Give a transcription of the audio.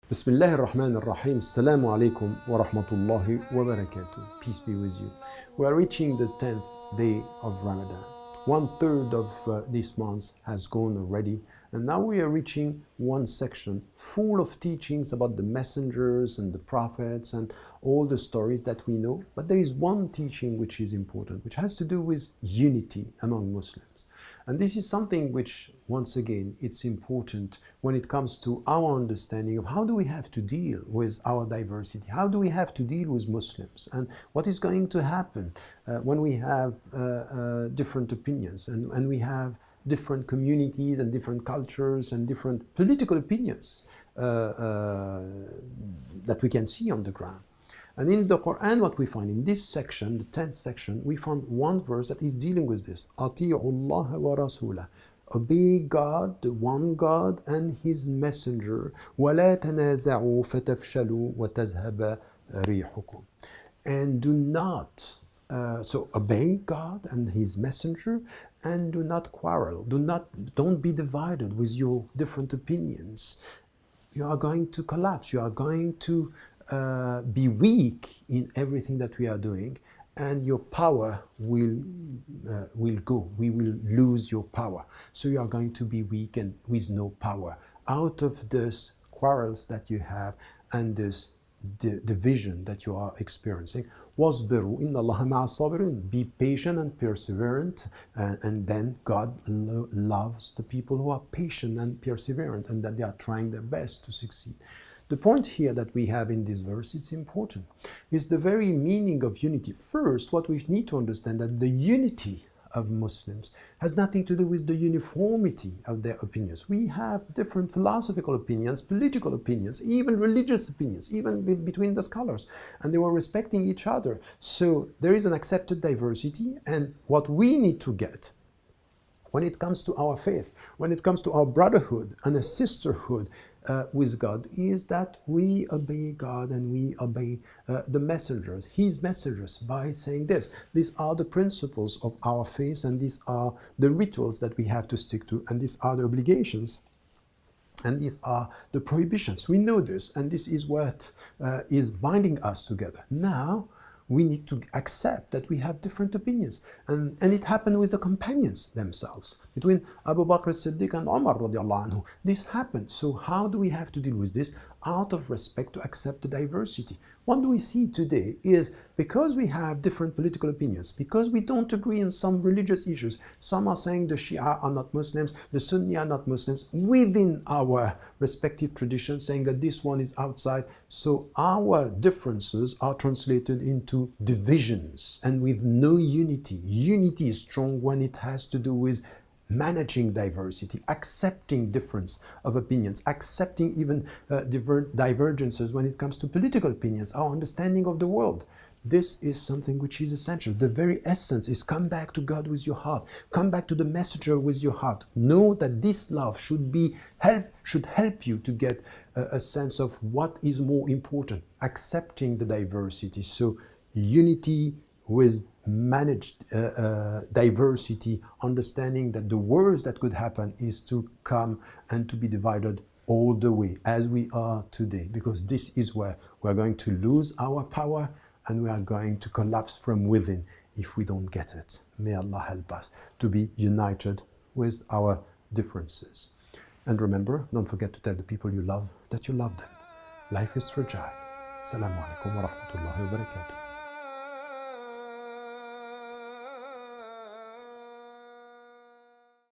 Bismillah ar-Rahman ar-Rahim. Assalamu alaikum wa rahmatullahi wa barakatuh. Peace be with you. We are reaching the 10th day of Ramadan. 1/3 of this month has gone already, and now we are reaching one section full of teachings about the messengers and the prophets and all the stories that we know. But there is one teaching which is important, which has to do with unity among Muslims. And this is something which, once again, it's important when it comes to our understanding of how do we have to deal with our diversity, how do we have to deal with Muslims, and what is going to happen when we have different opinions and we have different communities and different cultures and different political opinions that we can see on the ground. And in the Quran, what we find in this section, the 10th section, we found one verse that is dealing with this. أَطِيعُوا اللَّهَ وَرَسُولَهُ. Obey God, the one God, and His Messenger. وَلَا تَنَازَعُوا فَتَفْشَلُوا وَتَذْهَبَ رِيحُكُمْ. And do not, so obey God and His Messenger, and do not quarrel. Don't be divided with your different opinions. You are going to collapse. You are going to be weak in everything that we are doing, and your power will go. We will lose your power. So you are going to be weak and with no power out of this quarrels that you have and this division that you are experiencing. وَاصْبِرُوا إِنَّ اللَّهَ مَعَ الصَّابِرِينَ. Be patient and perseverant, and then God loves the people who are patient and perseverant, and that they are trying their best to succeed. The point here that we have in this verse, it's important, is the very meaning of unity. First, what we need to understand that the unity of Muslims has nothing to do with the uniformity of their opinions. We have different philosophical opinions, political opinions, even religious opinions, even between the scholars, and they were respecting each other. So there is an accepted diversity, and what we need to get when it comes to our faith, when it comes to our brotherhood and a sisterhood with God, is that we obey God and we obey the messengers, His messengers, by saying this. These are the principles of our faith, and these are the rituals that we have to stick to, and these are the obligations, and these are the prohibitions. We know this, and this is what is binding us together. Now, we need to accept that we have different opinions. And it happened with the companions themselves. Between Abu Bakr as-Siddiq and Umar radiallahu anhu, this happened. So how do we have to deal with this? Out of respect, to accept the diversity. What do we see today is, because we have different political opinions, because we don't agree on some religious issues, some are saying the Shia are not Muslims, the Sunni are not Muslims, within our respective traditions, saying that this one is outside. So our differences are translated into divisions, and with no unity. Unity is strong when it has to do with managing diversity, accepting difference of opinions, accepting even divergences when it comes to political opinions, our understanding of the world. This is something which is essential. The very essence is come back to God with your heart. Come back to the messenger with your heart. Know that this love should help you to get a sense of what is more important, accepting the diversity. So unity with managed diversity, understanding that the worst that could happen is to come and to be divided all the way as we are today, because this is where we're going to lose our power and we are going to collapse from within if we don't get it. May Allah help us to be united with our differences. And remember, don't forget to tell the people you love that you love them. Life is fragile. Assalamu alaikum wa rahmatullahi wa barakatuh.